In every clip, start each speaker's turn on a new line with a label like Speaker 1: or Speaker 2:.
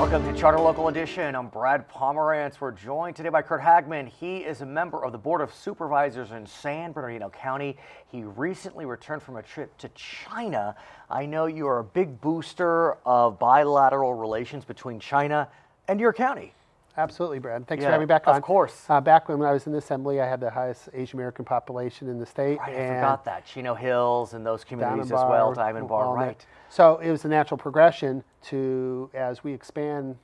Speaker 1: Welcome to Charter Local Edition. I'm Brad Pomerance. We're joined today by Curt Hagman. He is a member of the Board of Supervisors in San Bernardino County. He recently returned from a trip to China. I know you are a big booster of bilateral relations between China and your county.
Speaker 2: Absolutely, Brad. Thanks for having me back on.
Speaker 1: Of course.
Speaker 2: Back when I was in the Assembly, I had the highest Asian American population in the state.
Speaker 1: Right, I forgot that. Chino Hills and those communities as well, Diamond Bar, right.
Speaker 2: So it was a natural progression to, as we expand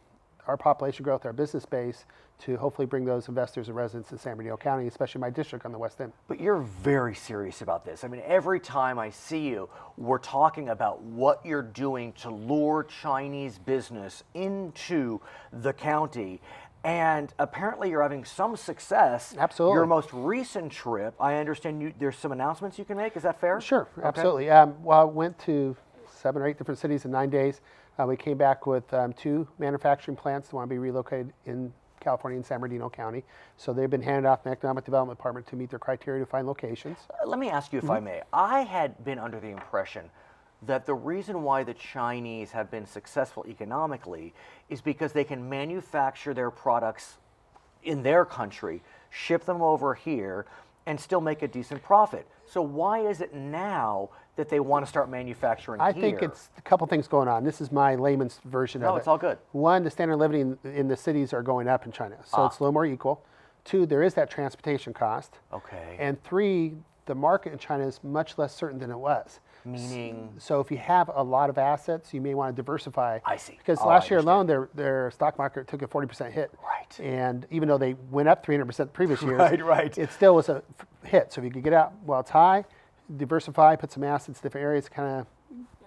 Speaker 2: our population growth, our business base, to hopefully bring those investors and residents to San Bernardino County, especially my district on the west end.
Speaker 1: But you're very serious about this. I mean, every time I see you, we're talking about what you're doing to lure Chinese business into the county. And apparently you're having some success.
Speaker 2: Absolutely.
Speaker 1: Your most recent trip, I understand there's some announcements you can make. Is that fair?
Speaker 2: Sure,
Speaker 1: okay.
Speaker 2: Absolutely. Well, I went to 7 or 8 different cities in 9 days. We came back with 2 manufacturing plants that want to be relocated in California in San Bernardino County. So they've been handed off to the Economic Development Department to meet their criteria to find locations.
Speaker 1: Let me ask you if I may. I had been under the impression that the reason why the Chinese have been successful economically is because they can manufacture their products in their country, ship them over here, and still make a decent profit. So why is it now that they want to start manufacturing here?
Speaker 2: I think it's a couple things going on. This is my layman's version of it.
Speaker 1: No, it's all good.
Speaker 2: One, the standard of living in the cities are going up in China, so it's a little more equal. 2, there is that transportation cost.
Speaker 1: Okay.
Speaker 2: And 3, the market in China is much less certain than it was.
Speaker 1: Meaning?
Speaker 2: So if you have a lot of assets, you may want to diversify.
Speaker 1: I see.
Speaker 2: Because last year alone, their stock market took a 40% hit.
Speaker 1: Right.
Speaker 2: And even though they went up 300% the previous years,
Speaker 1: right.
Speaker 2: It still was a hit. So if you could get out while it's high, diversify, put some assets in different areas, kind of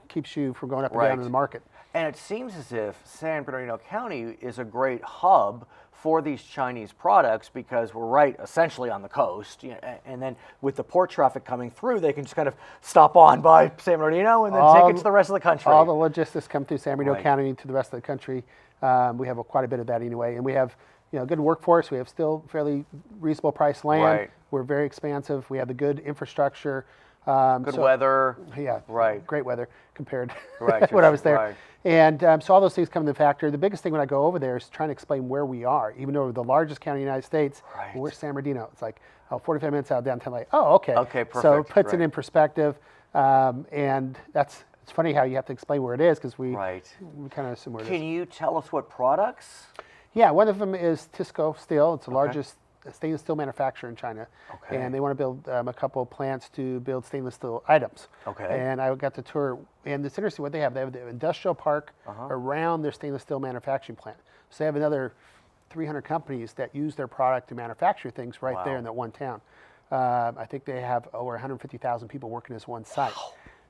Speaker 2: keeps you from going up and down in the market.
Speaker 1: And it seems as if San Bernardino County is a great hub for these Chinese products because we're right essentially on the coast, and then with the port traffic coming through, they can just kind of stop on by San Bernardino and then take it to the rest of the country.
Speaker 2: All the logistics come through San Bernardino County to the rest of the country. We have quite a bit of that anyway, and we have good workforce. We have still fairly reasonable priced land.
Speaker 1: Right.
Speaker 2: We're very expansive. We have the good infrastructure.
Speaker 1: Good weather.
Speaker 2: Yeah,
Speaker 1: right.
Speaker 2: Great weather compared
Speaker 1: to
Speaker 2: when I was there.
Speaker 1: Right.
Speaker 2: And so all those things come into factor. The biggest thing when I go over there is trying to explain where we are. Even though we're the largest county in the United States, we're San Bernardino. It's like 45 minutes out of downtown. Like, oh, okay.
Speaker 1: Okay, perfect.
Speaker 2: So it puts it in perspective. And it's funny how you have to explain where it is because we kind of assume where it is.
Speaker 1: Can you tell us what products?
Speaker 2: Yeah, one of them is Tisco Steel. It's the largest stainless steel manufacturer in China, and they want to build a couple of plants to build stainless steel items. And I got to tour, and it's interesting what they have. They have the industrial park around their stainless steel manufacturing plant. So they have another 300 companies that use their product to manufacture things right there in that one town. I think they have over 150,000 people working as one site.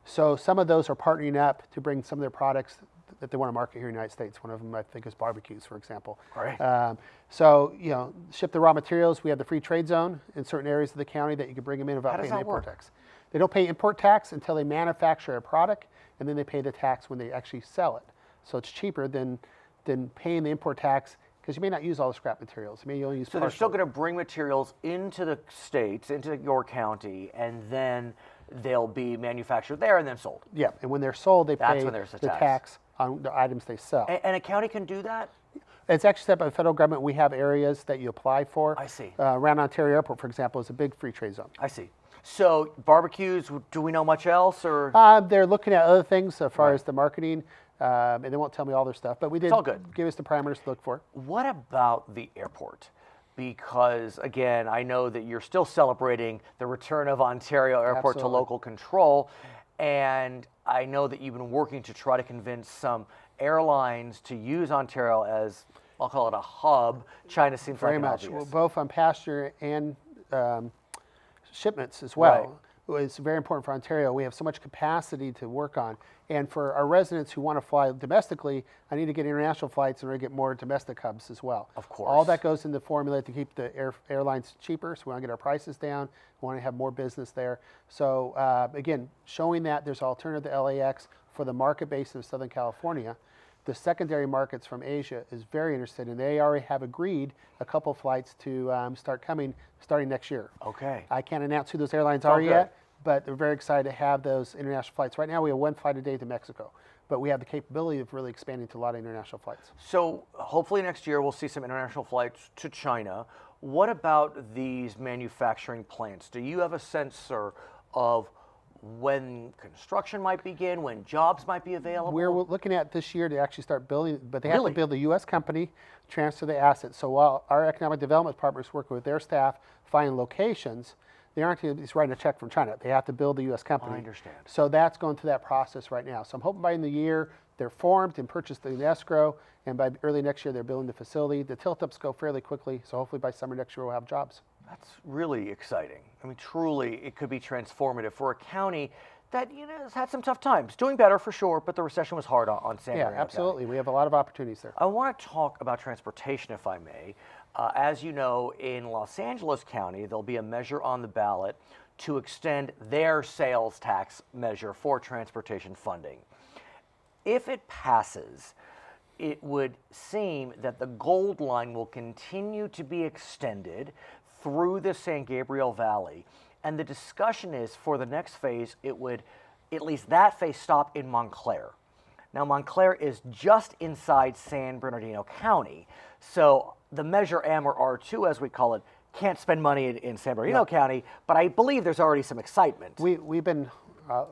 Speaker 2: So some of those are partnering up to bring some of their products that they want to market here in the United States. One of them, I think, is barbecues, for example. So, ship the raw materials. We have the free trade zone in certain areas of the county that you can bring them in without paying the import tax. They don't pay import tax until they manufacture a product, and then they pay the tax when they actually sell it. So it's cheaper than paying the import tax because you may not use all the scrap materials. You may only use
Speaker 1: So they're still going to bring materials into the states, into your county, and then they'll be manufactured there and then sold.
Speaker 2: Yeah, and when they're sold, they pay
Speaker 1: the
Speaker 2: tax on the items they sell.
Speaker 1: And a county can do that?
Speaker 2: It's actually set by the federal government. We have areas that you apply for.
Speaker 1: I see.
Speaker 2: Around Ontario Airport, for example, is a big free trade zone.
Speaker 1: I see. So barbecues, do we know much else? Or
Speaker 2: they're looking at other things as far as the marketing, and they won't tell me all their stuff. But we did give us the parameters to look for.
Speaker 1: What about the airport? Because, again, I know that you're still celebrating the return of Ontario Airport to local control, and I know that you've been working to try to convince some airlines to use Ontario as, I'll call it a hub. China seems
Speaker 2: very
Speaker 1: like
Speaker 2: much.
Speaker 1: obvious.
Speaker 2: Well, both on passenger and shipments as well. It's very important for Ontario. We have so much capacity to work on. And for our residents who want to fly domestically, I need to get international flights in order to get more domestic hubs as well.
Speaker 1: Of course.
Speaker 2: All that goes into the formula to keep the airlines cheaper. So we want to get our prices down. We want to have more business there. So again, showing that there's an alternative to LAX for the market base of Southern California. The secondary markets from Asia is very interested, and they already have agreed a couple flights to start coming starting next year.
Speaker 1: Okay.
Speaker 2: I can't announce who those airlines are yet, but they're very excited to have those international flights. Right now we have one flight a day to Mexico, but we have the capability of really expanding to a lot of international flights.
Speaker 1: So hopefully next year we'll see some international flights to China. What about these manufacturing plants? Do you have a sense, sir, of when construction might begin, when jobs might be available?
Speaker 2: We're looking at this year to actually start building, but they have
Speaker 1: Really?
Speaker 2: to build a U.S. company, transfer the assets. So while our economic development partners working with their staff, find locations, they aren't just writing a check from China. They have to build a U.S. company.
Speaker 1: I understand.
Speaker 2: So that's going through that process right now. So I'm hoping by the end of the year they're formed and purchased in escrow, and by early next year they're building the facility. The tilt-ups go fairly quickly, so hopefully by summer next year we'll have jobs.
Speaker 1: That's really exciting. I mean, truly, it could be transformative for a county that has had some tough times. Doing better for sure, but the recession was hard on San Bernardino County.
Speaker 2: Absolutely. We have a lot of opportunities there.
Speaker 1: I want to talk about transportation, if I may. As you know, in Los Angeles County, there'll be a measure on the ballot to extend their sales tax measure for transportation funding. If it passes, it would seem that the Gold Line will continue to be extended through the San Gabriel Valley. And the discussion is for the next phase, it would, at least that phase, stop in Montclair. Now, Montclair is just inside San Bernardino County. So the Measure M, or R2 as we call it, can't spend money in San Bernardino County, but I believe there's already some excitement.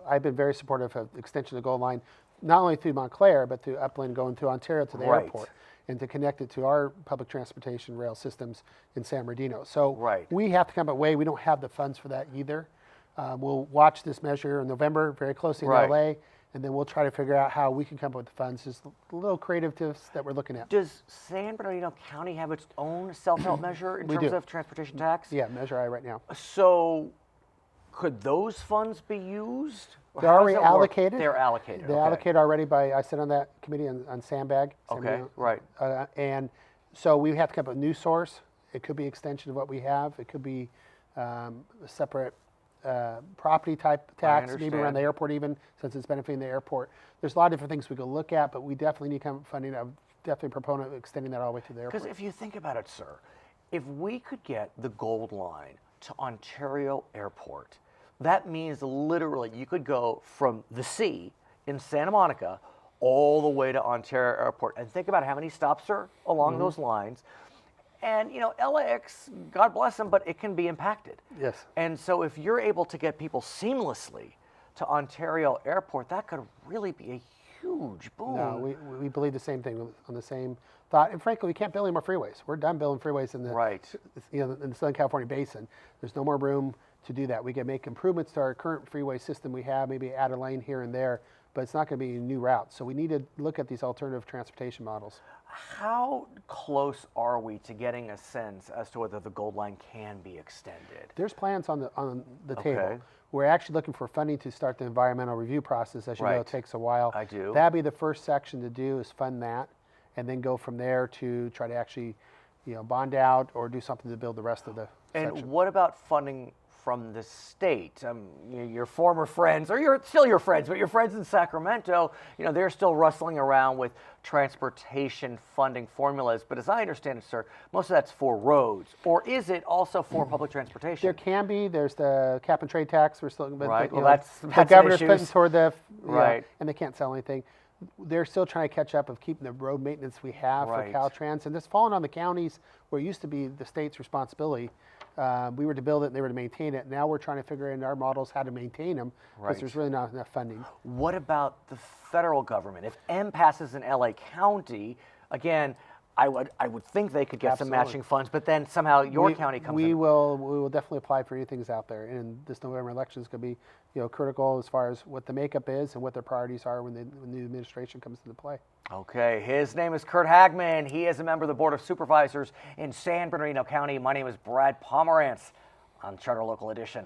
Speaker 2: I've been very supportive of the extension of the Gold Line, not only through Montclair, but through Upland going through Ontario to the airport, and to connect it to our public transportation rail systems in San Bernardino. So we have to come up with a way. We don't have the funds for that either. We'll watch this measure in November very closely in LA, and then we'll try to figure out how we can come up with the funds. There's little creative tips that we're looking at.
Speaker 1: Does San Bernardino County have its own self-help measure in terms of transportation tax?
Speaker 2: Yeah, Measure I right now.
Speaker 1: So could those funds be used?
Speaker 2: They're already allocated.
Speaker 1: They're allocated.
Speaker 2: They're allocated already by, I sit on that committee on Sandbag. And so we have to come up with a new source. It could be extension of what we have. It could be a separate property type tax, maybe around the airport even, since it's benefiting the airport. There's a lot of different things we could look at, but we definitely need come funding. I'm definitely a proponent of extending that all the way to the airport.
Speaker 1: Because if you think about it, sir, if we could get the Gold Line to Ontario Airport, that means literally you could go from the sea in Santa Monica all the way to Ontario Airport. And think about how many stops are along those lines. And, LAX, God bless them, but it can be impacted.
Speaker 2: Yes.
Speaker 1: And so if you're able to get people seamlessly to Ontario Airport, that could really be a huge boom.
Speaker 2: No, we believe the same thing, on the same thought. And frankly, we can't build any more freeways. We're done building freeways in the Southern California basin. There's no more room to do that. We can make improvements to our current freeway system we have, maybe add a lane here and there, but it's not going to be new routes. So we need to look at these alternative transportation models.
Speaker 1: How close are we to getting a sense as to whether the Gold Line can be extended?
Speaker 2: There's plans on the table. We're actually looking for funding to start the environmental review process. As you know, it takes a while.
Speaker 1: I do.
Speaker 2: That'd be the first section to do, is fund that, and then go from there to try to actually, bond out or do something to build the rest of the section.
Speaker 1: And what about funding from the state? Your former friends, or you're still your friends, but your friends in Sacramento, they're still rustling around with transportation funding formulas. But as I understand it, sir, most of that's for roads. Or is it also for public transportation?
Speaker 2: There can be. There's the cap and trade tax. We're still,
Speaker 1: right. Well, that's
Speaker 2: the governor's putting toward the and they can't sell anything. They're still trying to catch up of keeping the road maintenance we have for Caltrans, and it's fallen on the counties where it used to be the state's responsibility. We were to build it and they were to maintain it. Now we're trying to figure in our models how to maintain them, because there's really not enough funding.
Speaker 1: What about the federal government? If M passes in LA County, again, I would think they could get some matching funds, but then somehow your county comes in.
Speaker 2: We will definitely apply for anything that's out there, and this November election is going to be critical as far as what the makeup is and what their priorities are when the new administration comes into play.
Speaker 1: Okay, his name is Curt Hagman. He is a member of the Board of Supervisors in San Bernardino County. My name is Brad Pomerance on Charter Local Edition.